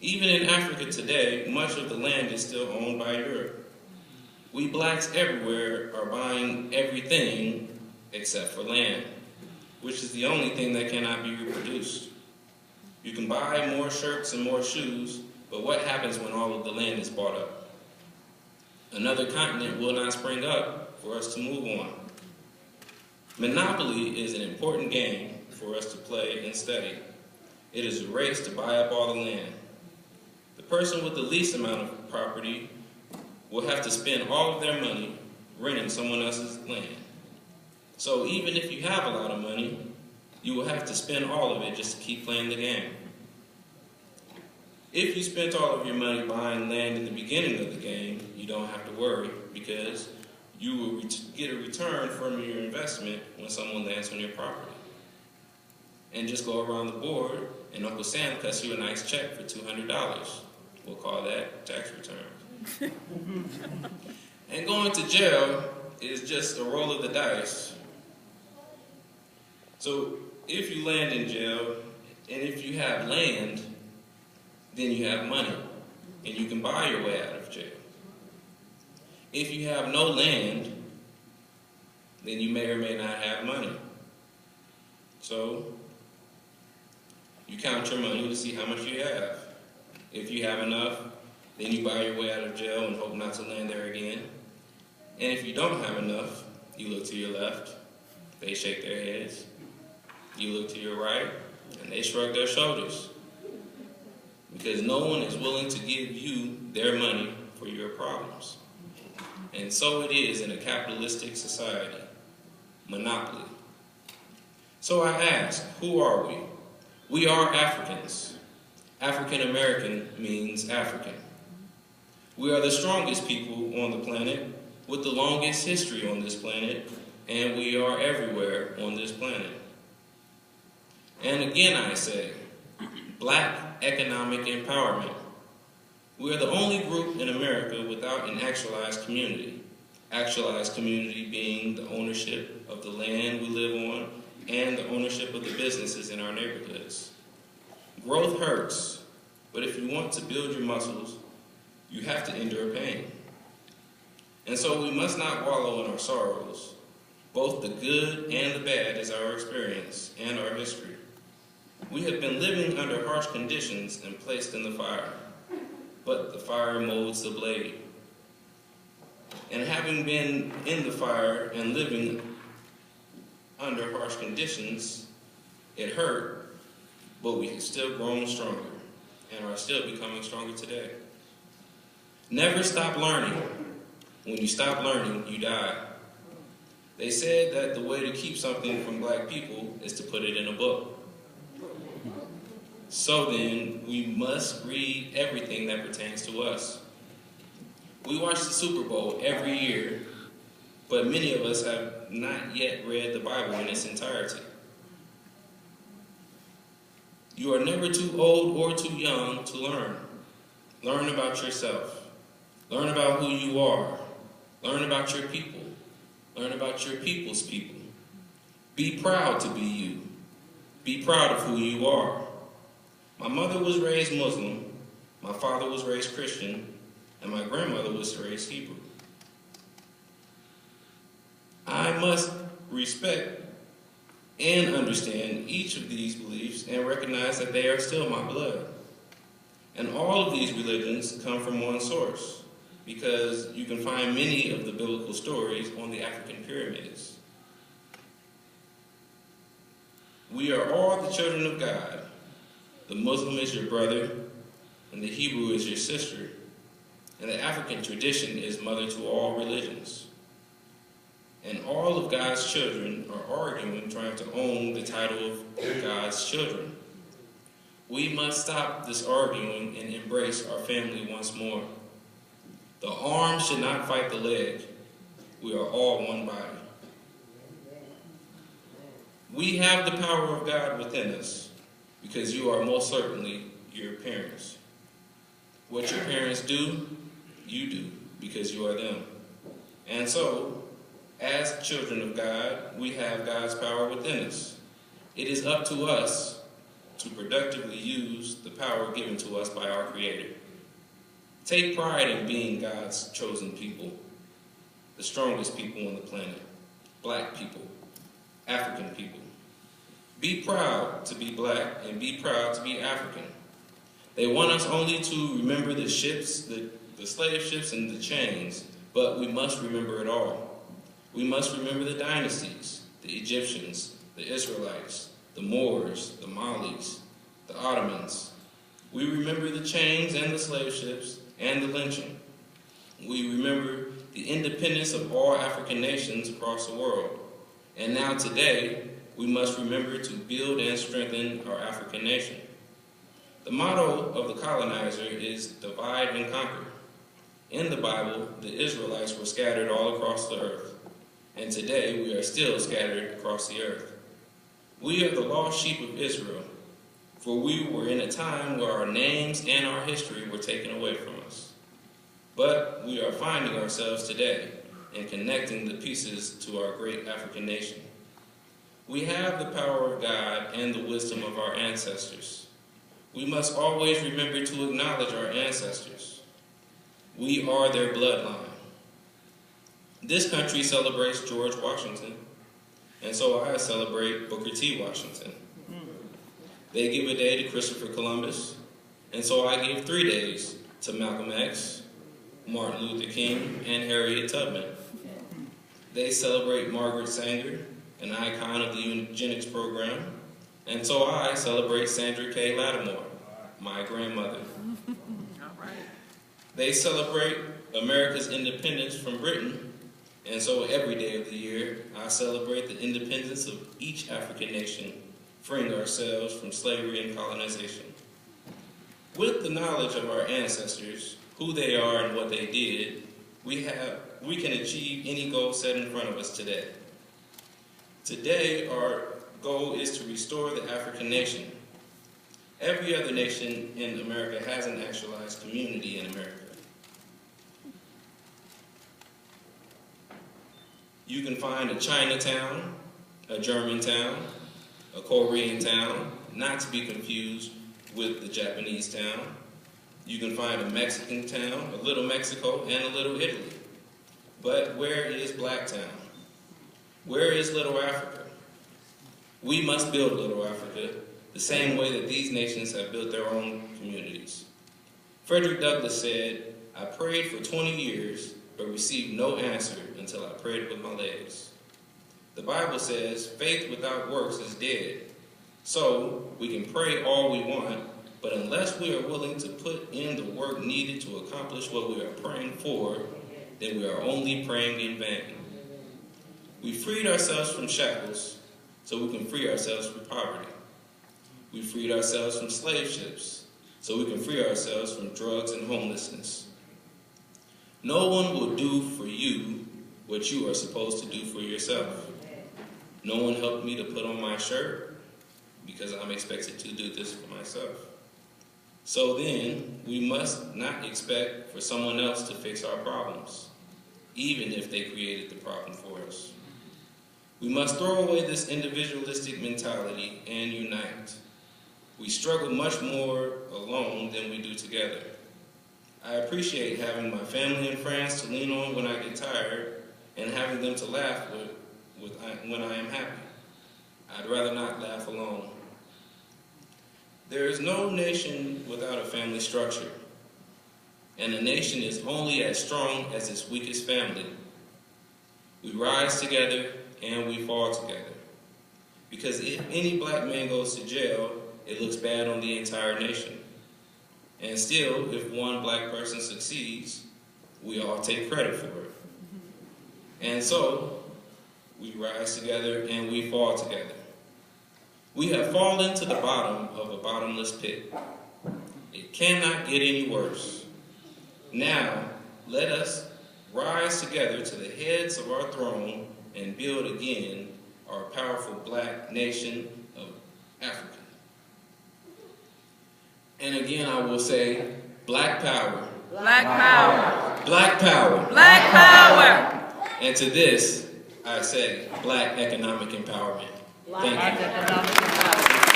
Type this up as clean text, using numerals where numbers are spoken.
Even in Africa today, much of the land is still owned by Europe. We blacks everywhere are buying everything except for land, which is the only thing that cannot be reproduced. You can buy more shirts and more shoes, but what happens when all of the land is bought up? Another continent will not spring up for us to move on. Monopoly is an important game for us to play and study. It is a race to buy up all the land. The person with the least amount of property will have to spend all of their money renting someone else's land. So even if you have a lot of money, you will have to spend all of it just to keep playing the game. If you spent all of your money buying land in the beginning of the game, you don't have to worry because you will get a return from your investment when someone lands on your property. And just go around the board and Uncle Sam cuts you a nice check for $200. We'll call that tax return. And going to jail is just a roll of the dice. So if you land in jail, and if you have land, then you have money, and you can buy your way out of jail. If you have no land, then you may or may not have money. So you count your money to see how much you have. If you have enough, then you buy your way out of jail and hope not to land there again. And if you don't have enough, you look to your left, they shake their heads. You look to your right, and they shrug their shoulders. Because no one is willing to give you their money for your problems. And so it is in a capitalistic society. Monopoly. So I ask, who are we? We are Africans. African American means African. We are the strongest people on the planet, with the longest history on this planet, and we are everywhere on this planet. And again I say, Black economic empowerment. We are the only group in America without an actualized community. Actualized community being the ownership of the land we live on and the ownership of the businesses in our neighborhoods. Growth hurts, but if you want to build your muscles, you have to endure pain. And so we must not wallow in our sorrows. Both the good and the bad is our experience and our history. We have been living under harsh conditions and placed in the fire, but the fire molds the blade. And having been in the fire and living under harsh conditions, it hurt, but we have still grown stronger and are still becoming stronger today. Never stop learning. When you stop learning, you die. They said that the way to keep something from black people is to put it in a book. So then, we must read everything that pertains to us. We watch the Super Bowl every year, but many of us have not yet read the Bible in its entirety. You are never too old or too young to learn. Learn about yourself. Learn about who you are. Learn about your people. Learn about your people's people. Be proud to be you. Be proud of who you are. My mother was raised Muslim, my father was raised Christian, and my grandmother was raised Hebrew. I must respect and understand each of these beliefs and recognize that they are still my blood. And all of these religions come from one source, because you can find many of the biblical stories on the African pyramids. We are all the children of God. The Muslim is your brother, and the Hebrew is your sister, and the African tradition is mother to all religions. And all of God's children are arguing, trying to own the title of God's children. We must stop this arguing and embrace our family once more. The arm should not fight the leg. We are all one body. We have the power of God within us, because you are most certainly your parents. What your parents do, you do, because you are them. And so, as children of God, we have God's power within us. It is up to us to productively use the power given to us by our Creator. Take pride in being God's chosen people, the strongest people on the planet, black people, African people. Be proud to be black and be proud to be African. They want us only to remember the ships, the slave ships and the chains, but we must remember it all. We must remember the dynasties, the Egyptians, the Israelites, the Moors, the Malis, the Ottomans. We remember the chains and the slave ships and the lynching. We remember the independence of all African nations across the world. And now today, we must remember to build and strengthen our African nation. The motto of the colonizer is divide and conquer. In the Bible, the Israelites were scattered all across the earth, and today we are still scattered across the earth. We are the lost sheep of Israel, for we were in a time where our names and our history were taken away from us. But we are finding ourselves today and connecting the pieces to our great African nation. We have the power of God and the wisdom of our ancestors. We must always remember to acknowledge our ancestors. We are their bloodline. This country celebrates George Washington, and so I celebrate Booker T. Washington. They give a day to Christopher Columbus, and so I give 3 days to Malcolm X, Martin Luther King, and Harriet Tubman. They celebrate Margaret Sanger, an icon of the eugenics program, and so I celebrate Sandra K. Lattimore, my grandmother. They celebrate America's independence from Britain, and so every day of the year I celebrate the independence of each African nation, freeing ourselves from slavery and colonization. With the knowledge of our ancestors, who they are and what they did, we can achieve any goal set in front of us today. Today, our goal is to restore the African nation. Every other nation in America has an actualized community in America. You can find a Chinatown, a Germantown, a Korean town, not to be confused with the Japanese town. You can find a Mexican town, a Little Mexico, and a Little Italy. But where is Blacktown? Where is Little Africa? We must build Little Africa the same way that these nations have built their own communities. Frederick Douglass said, "I prayed for 20 years, but received no answer until I prayed with my legs." The Bible says, faith without works is dead. So, we can pray all we want, but unless we are willing to put in the work needed to accomplish what we are praying for, then we are only praying in vain. We freed ourselves from shackles so we can free ourselves from poverty. We freed ourselves from slave ships so we can free ourselves from drugs and homelessness. No one will do for you what you are supposed to do for yourself. No one helped me to put on my shirt because I'm expected to do this for myself. So then, we must not expect for someone else to fix our problems, even if they created the problem for us. We must throw away this individualistic mentality and unite. We struggle much more alone than we do together. I appreciate having my family and friends to lean on when I get tired and having them to laugh with when I am happy. I'd rather not laugh alone. There is no nation without a family structure, and a nation is only as strong as its weakest family. We rise together and we fall together. Because if any black man goes to jail, it looks bad on the entire nation. And still, if one black person succeeds, we all take credit for it. And so, we rise together and we fall together. We have fallen to the bottom of a bottomless pit. It cannot get any worse. Now, let us rise together to the heads of our throne and build again our powerful black nation of Africa. And again, I will say, Black power. Black power. Black power. Black power. And to this, I say, Black economic empowerment. Thank you. Economic empowerment.